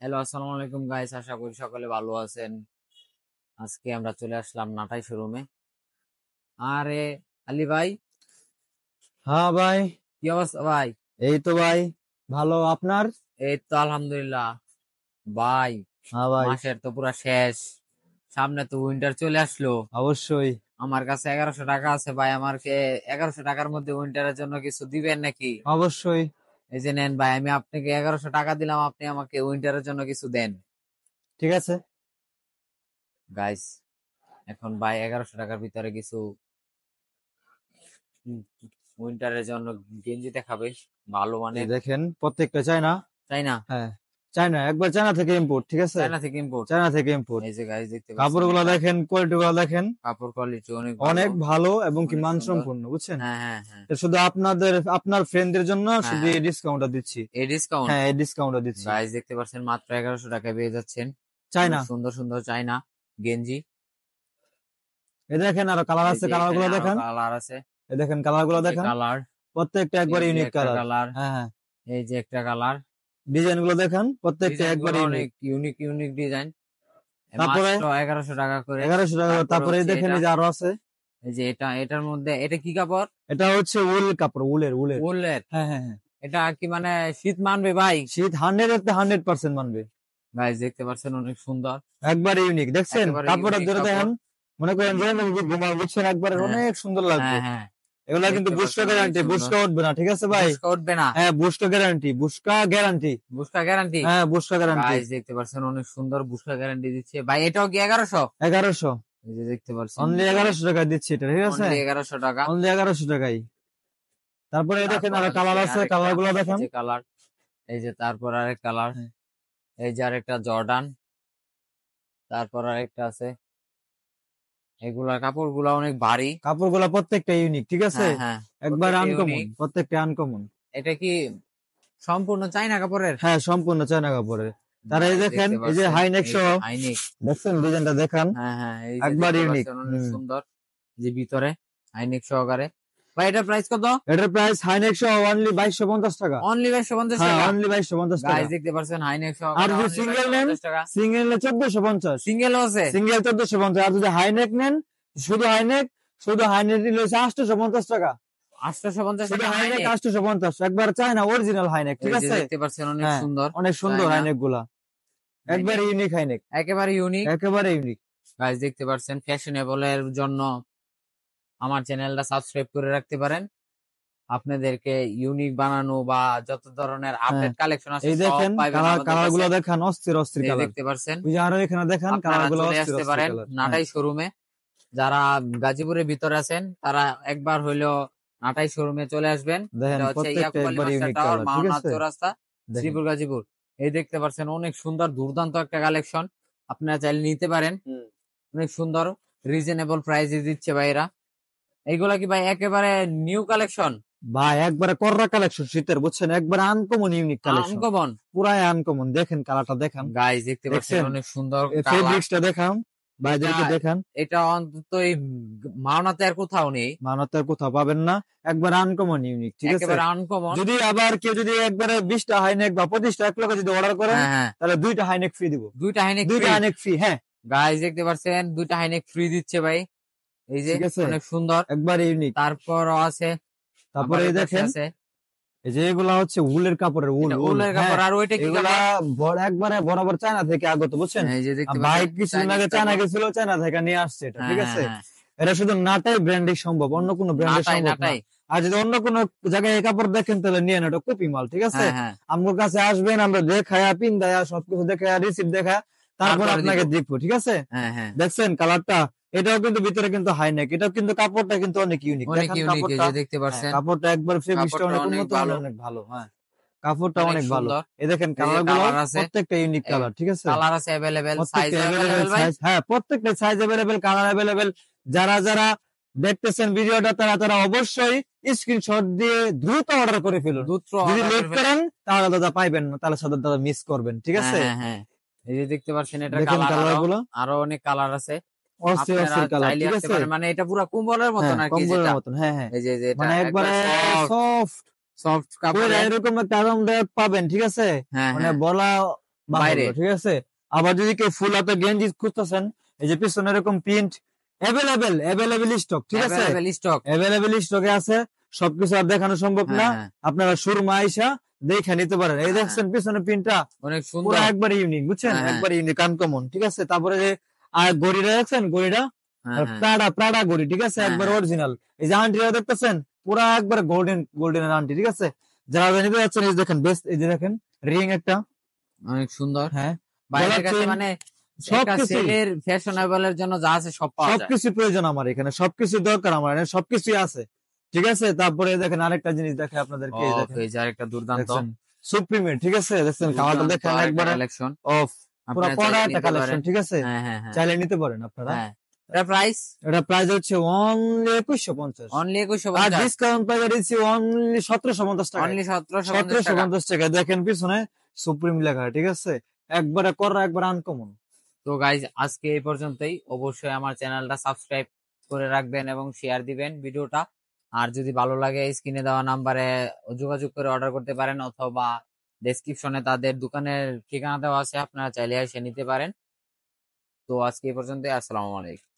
Hello, আসসালামু আলাইকুম guys. আশা করি সকলে ভালো আছেন। আজকে আমরা চলে আসলাম নাটাই শোরুমে। আরে আলী ভাই, হ্যাঁ ভাই। কি অবস্থা ভাই? এই তো ভাই, ভালো। আপনার? এই তো আলহামদুলিল্লাহ ভাই। হ্যাঁ ভাই, মাসের তো পুরা শেষ, সামনে তো উইন্টার চলে আসলো। অবশ্যই। আমার কাছে 1100 টাকা আছে ভাই, আমাকে 1100 টাকার মধ্যে উইন্টারের জন্য কিছু দিবেন নাকি? অবশ্যই, এই যে নেন ভাই, আমি আপনাকে 1100 টাকা দিলাম, আপনি আমাকে উইন্টারের জন্য কিছু দেন। ঠিক আছে। গাইস, এখন ভাই 1100 টাকার ভিতরে কিছু উইন্টারের জন্য গেঞ্জি দেখাবে ভালো এই মানের। দেখেন, প্রত্যেকটা চায়না। তাই না? হ্যাঁ, চায়না, একবার চায়না থেকে ইম্পোর্ট। ঠিক আছে, চায়না থেকে ইম্পোর্ট। চায়না থেকে ইম্পোর্ট। এই যে গাইস দেখতে পাচ্ছেন, কাপড়গুলো এটা দেখেন, কোয়ালিটি গুলো দেখেন, কাপড় কোয়ালিটি অনেক ভালো, অনেক ভালো এবং কি অনেক সুন্দর। মানসম্পন্ন, বুঝছেন। হ্যাঁ হ্যাঁ হ্যাঁ এটা শুধু আপনার ফ্রেন্ডদের জন্য হ্যাঁ শুধু হ্যাঁ। এই ডিসকাউন্টটা দিচ্ছি। এই ডিসকাউন্ট হ্যাঁ, এই ডিসকাউন্টটা দিচ্ছি। গাইস দেখতে পাচ্ছেন, মাত্র 1100 টাকায় পেয়ে যাচ্ছেন অনেক চায়না। সুন্দর সুন্দর চায়না গেঞ্জি। এই দেখেন, আরো কালার এই আছে, যে কালার এখানে গুলো আরো দেখেন। কালার আছে। এই দেখেন, কালার গুলো এই যে দেখেন, কালার, প্রত্যেকটা এই একবার যে ইউনিক একটা কালার। কালার, হ্যাঁ হ্যাঁ, এই যে একটা কালার। ডিজাইন গুলো দেখেন, প্রত্যেকটা ডিজাইন একবার গুলো ইউনিক। অনেক ইউনিক ইউনিক ডিজাইন। তারপরে মাত্র 1100 টাকা করে। 1100 টাকা। তারপর তারপরে এই হচ্ছে দেখেন, এটা, এই যে আরো আছে। এই যে এটার মধ্যে এটা কি কাপড়? এটা হচ্ছে উল কাপড়, উলের উলের। উলের। হ্যাঁ হ্যাঁ হ্যাঁ, এটা কি মানে শীত মানবে ভাই? শীত 100% মানবে। গাইস দেখতে পাচ্ছেন, অনেক সুন্দর, একবার ইউনিক, দেখছেন একেবারে কাপড়টা ইউনিক ধরে দেখেন। কাপড়। মনে করেন যে ঘুমা, বুঝছেন, একবারে হ্যাঁ অনেক সুন্দর লাগবে। হ্যাঁ হ্যাঁ, এগুলা কিন্তু দেখতে বুশকা পাচ্ছেন অনেক গ্যারান্টি, সুন্দর। বুশকা উঠবে না। ঠিক আছে ভাই। বুশকা উঠবে না? হ্যাঁ, বুশকা গ্যারান্টি, বুশকা গ্যারান্টি। বুশকা গ্যারান্টি। হ্যাঁ, বুশকা গ্যারান্টি। গাইস দেখতে পাচ্ছেন, অনেক সুন্দর বুশকা গ্যারান্টি দিচ্ছে ভাই। এটাও কি 1100? 1100। এই যে দেখতে পাচ্ছেন অনলি ভিতরে 1100 টাকা দিচ্ছি এটা। ঠিক আছে, অনলি 1100 টাকা। অনলি 1100 টাকাই। তারপরে এই দেখেন, তারপর আরো কালার আছে আছে, আরেকটা, কালার গুলো এই দেখেন। যে কালার, এই যে তারপর আরেক কালার, হ্যাঁ, এই যে আরেকটা জর্ডান, তারপর আরেকটা আছে। এগুলা কাপড় গুলা অনেক ভারী। কাপড়গুলো প্রত্যেকটা ইউনিক। ঠিক আছে, হ্যাঁ হ্যাঁ, একবার প্রত্যেকটা আনকমন, ইউনিক। প্রত্যেকটা আনকমন। এটা কি সম্পূর্ণ চাইনা কাপড়ের? হ্যাঁ, সম্পূর্ণ চায়না কাপড়ের। তারা এই গাইস দেখেন, দেখতে এই যে পাচ্ছেন, হাইনেক এই সহ, যে হাইনেক। দেখছেন ডিজাইনটা দেখান, হ্যাঁ হ্যাঁ, এই যে একবার দেখতে ইউনিক। পাচ্ছেন অনেক সুন্দর, যে ভিতরে হাইনেক সহকারে। ভাই এটা প্রাইস কত? এটার প্রাইস হাইনেক সহ অনলি 2250 টাকা। অনলি 2250 হ্যাঁ, টাকা। অনলি 2250 টাকা। গাইস দেখতে পাচ্ছেন, হাইনেক আর সহকারে যদি অনলি সিঙ্গেল নেন, 2250 টাকা। সিঙ্গেল নিলে 1450। সিঙ্গেলও আছে? সিঙ্গেল 1450। আর যদি হাইনেক নেন, শুধু হাইনেক, শুধু হাইনেক নিলে হচ্ছে 850 টাকা। 850 শুধু টাকা হাইনেক হাইনেক। 850, একবার চায়না অরিজিনাল হাইনেক। ঠিক এই যে আছে। দেখতে পাচ্ছেন, অনেক হ্যাঁ, সুন্দর। অনেক সুন্দর চায়না হাইনেক গুলা, একবার হাইনেক, ইউনিক হাইনেক, একেবারে ইউনিক। একেবারে ইউনিক। গাইস দেখতে পাচ্ছেন, ফ্যাশনেবল এর জন্য আমার চ্যানেলটা সাবস্ক্রাইব করে রাখতে পারেন। আপনাদেরকে ইউনিক বানানো বা যত ধরনের হ্যাঁ, আপডেট কালেকশন আছে এই সব দেখেন পাইবেন কালার, আমাদের কালার কাছে। গুলো দেখান, অস্থির অস্থির এই কালার। দেখতে পাচ্ছেন, ওই যে আরো এখানে দেখান, কালার আপনারা গুলো চলে অস্থির আসতে অস্থির পারেন কালার। হ্যাঁ, নাটাই শোরুমে। যারা গাজীপুরের ভিতরে আছেন, তারা একবার হইলেও নাটাই শোরুমে চলে আসবেন। দেখেন এটা হচ্ছে প্রত্যেকটা ইয়াকুব আলী একবার মাস্টার ইউনিক টাওয়ার, কালার। ঠিক মাওনার আছে, চৌরাস্তা, দেখেন। শ্রীপুর গাজীপুর। এই দেখতে পাচ্ছেন, অনেক সুন্দর দুর্দান্ত একটা কালেকশন, আপনারা চাইলে নিতে পারেন। হুম। অনেক সুন্দর, রিজনেবল প্রাইসে দিচ্ছে ভাইরা। এইগুলা কি ভাই একেবারে নিউ কালেকশন? ভাই একবারে কররা কালেকশন শীতের, বুঝছেন, একবারে আনকমন ইউনিক কালেকশন, আনকমন। পুরাই আনকমন। দেখেন কালারটা দেখান, গাইস দেখতে পাচ্ছেন, দেখছেন অনেক সুন্দর কালার। ফেব্রিক্সটা দেখান, এটা ভাইদেরকে দেখান। এটা অন্তত এই মাওনাতে আর কোথাও নেই। মানতের কোথাও পাবেন না, একবার আনকমন ইউনিক। ঠিক আছে, একেবারে আনকমন। যদি আবার কেউ যদি একবারে 20টা হাইনেক বা 25টা এক লগে যদি অর্ডার করেন, হ্যাঁ হ্যাঁ, তাহলে 2টা হাইনেক ফ্রি দিব। দুইটা হাইনেক 2টা ফ্রি। হাইনেক ফ্রি, হ্যাঁ। গাইস দেখতে পাচ্ছেন, দুইটা হাইনেক ফ্রি দিচ্ছে ভাই। এই যে ঠিক আছে, অনেক সুন্দর। একবার ইউনিক। তারপরও আছে, তারপরে আবার এই এই পাশে দেখেন, আছে। এই যে এগুলা হচ্ছে উলের কাপড়ের, উল এটা উল। উলের হ্যাঁ, কাপড়। আর ওইটা কি এগুলা কাপড়? একবারে বরাবর চায়না থেকে আগত, বুঝছেন। এই যে দেখতে বাইক পাচ্ছেন, কিছুদিন চাইনিজ আগে চায়না কাপড়। গেছিল, চায়না থেকে নিয়ে আসছে এটা। হ্যাঁ ঠিক হ্যাঁ আছে, হ্যাঁ, এটা শুধু নাটাই ব্র্যান্ডে সম্ভব, অন্য কোনো ব্র্যান্ডে নাটাই সম্ভব না। নাটাই। আর যদি অন্য কোনো জায়গায় এই কাপড় দেখেন, তাহলে নিয়ে নেন, এটা কপি মাল। ঠিক আছে, হ্যাঁ হ্যাঁ, আমার কাছে আসবেন, আমরা দেখায়া পিন্দায়া সবকিছু দেখায়া রিসিপ্ট দেখা, তারপর তারপরে দিব। আপনাকে দিব। ঠিক আছে, হ্যাঁ হ্যাঁ, দেখছেন কালারটা, এটাও কিন্তু ভিতরে কিন্তু হাইনেক, এটাও কিন্তু কাপড়টা কিন্তু অনেক ইউনিক। অনেক দেখেন ইউনিক। এই কাপড়টা। যে দেখতে হ্যাঁ, পাচ্ছেন, কাপড়টা একবার ফেব্রিক্সটা কাপড়টা অনেক অনেক উন্নত ভালো, মানের, অনেক ভালো। হ্যাঁ, কাপড়টা অনেক অনেক ভালো। সুন্দর। এই দেখেন এই যে কালার গুলো, কালার আছে, প্রত্যেকটা ইউনিক কালার। ঠিক আছে, কালার আছে অ্যাভেলেবেল, প্রত্যেকটা সাইজও অ্যাভেলেবেল অ্যাভেলেবেল ভাই। সাইজ। হ্যাঁ, প্রত্যেকটা সাইজ অ্যাভেলেবেল, কালার অ্যাভেলেবেল। যারা যারা দেখতেছেন ভিডিওটা, তারা তারা অবশ্যই স্ক্রিনশট দিয়ে দ্রুত অর্ডার করে ফেলুন। দ্রুত যদি অর্ডার লেট করে ফেলেন। করেন, তাহলে দাদা পাইবেন না, তাহলে সাথে দাদা মিস করবেন। ঠিক হ্যাঁ আছে, হ্যাঁ হ্যাঁ, এই যে দেখতে পাচ্ছেন, এটার দেখেন কালার কালার আরো গুলো, আরো অনেক কালার আছে। অস্থির আপনারা অস্থির কালার। চাইলে ঠিক আসতে আছে, পারেন, মানে এটা পুরো কম্বলের মতন হ্যাঁ, আর কি, কম্বলের যেটা মতন। হ্যাঁ হ্যাঁ, এই যে যে এটা মানে একবারে একবার সফট সফট সফট কইরা কাপড়ের। এরকম একটা আরামদায়ক পাবেন। ঠিক আছে, হ্যাঁ মানে হ্যাঁ, বলা বাইরে। ঠিক আছে। আবার যদি কেউ ফুল হাতা গেঞ্জি খুঁজতেছেন, এই যে পিছনে এরকম প্রিন্ট অ্যাভেলেবেল স্টক, ঠিক আছে, অ্যাভেলেবেল স্টক। অ্যাভেলেবেল স্টকে আছে। সবকিছু আর দেখানো সম্ভব হ্যাঁ না, হ্যাঁ, আপনারা শোরুমে আইসা দেখে নিতে পারেন। এই হ্যাঁ, দেখছেন পিছনে প্রিন্টটা অনেক পুরো সুন্দর। একবারে ইউনিক, বুঝছেন, হ্যাঁ হ্যাঁ, একবারে ইউনিক আনকমন, ঠিক আছে। তারপরে যে আর গড়িটা দেখছেন, গড়িটা হ্যাঁ হ্যাঁ, প্রাডা গড়ি, ঠিক আছে, হ্যাঁ একবার হ্যাঁ, অরিজিনাল। এই যে আন্টিরা দেখতেছেন, পুরা একবার গোল্ডেন আন্টি, ঠিক আছে। যারা নিতে যাচ্ছেন, এই যে দেখেন বেস্ট, এই যে দেখেন রিং একটা, অনেক সুন্দর। হ্যাঁ, ভাইদের গলার কাছে চেন, মানে একটা সবকিছু ছেলের ফ্যাশনেবল এর জন্য যা আছে সব পাওয়া যায়। সবকিছু প্রয়োজন আমার এখানে, সবকিছু দরকার আমার এখানে, সবকিছুই আছে, ঠিক আছে। তারপরে দেখেন আরেকটা জিনিস দেখে আপনাদেরকে, এই দেখেন, এই যে আরেকটা দুর্দান্ত দেখছেন সুপ্রিমের, ঠিক আছে, দেখছেন কালারটা দুর্দান্ত দেখেন আরেকটা একবারে কালেকশন, অফ, পুরো আপনারা কড়া চাইলে একটা নিতে কালেকশন, পারেন। ঠিক আছে, হ্যাঁ হ্যাঁ হ্যাঁ, চাইলে নিতে পারেন আপনারা। হ্যাঁ। এটা প্রাইস এটা প্রাইস হচ্ছে অনলি 2150, অনলি আর 2150, ডিসকাউন্ট পাইয়ে দিচ্ছি অনলি 1750 টাকা, অনলি 1750 টাকা। 1750 টাকা। দেখেন পিছনে সুপ্রিম লেখা, ঠিক আছে, একবারে কড়া, একবারে আনকমন। তো গাইজ আজকে এই পর্যন্তই। অবশ্যই আমার চ্যানেলটা সাবস্ক্রাইব করে রাখবেন এবং শেয়ার দিবেন ভিডিওটা। আর যদি ভালো লাগে স্ক্রিনে দেওয়া নাম্বারে যোগাযোগ করে অর্ডার করতে পারেন, অথবা ডেসক্রিপশনে তাদের দোকানের ঠিকানা দেওয়া আছে, আপনারা চাইলে এসে নিতে পারেন। তো আজকে এই পর্যন্তই, আসসালামু আলাইকুম।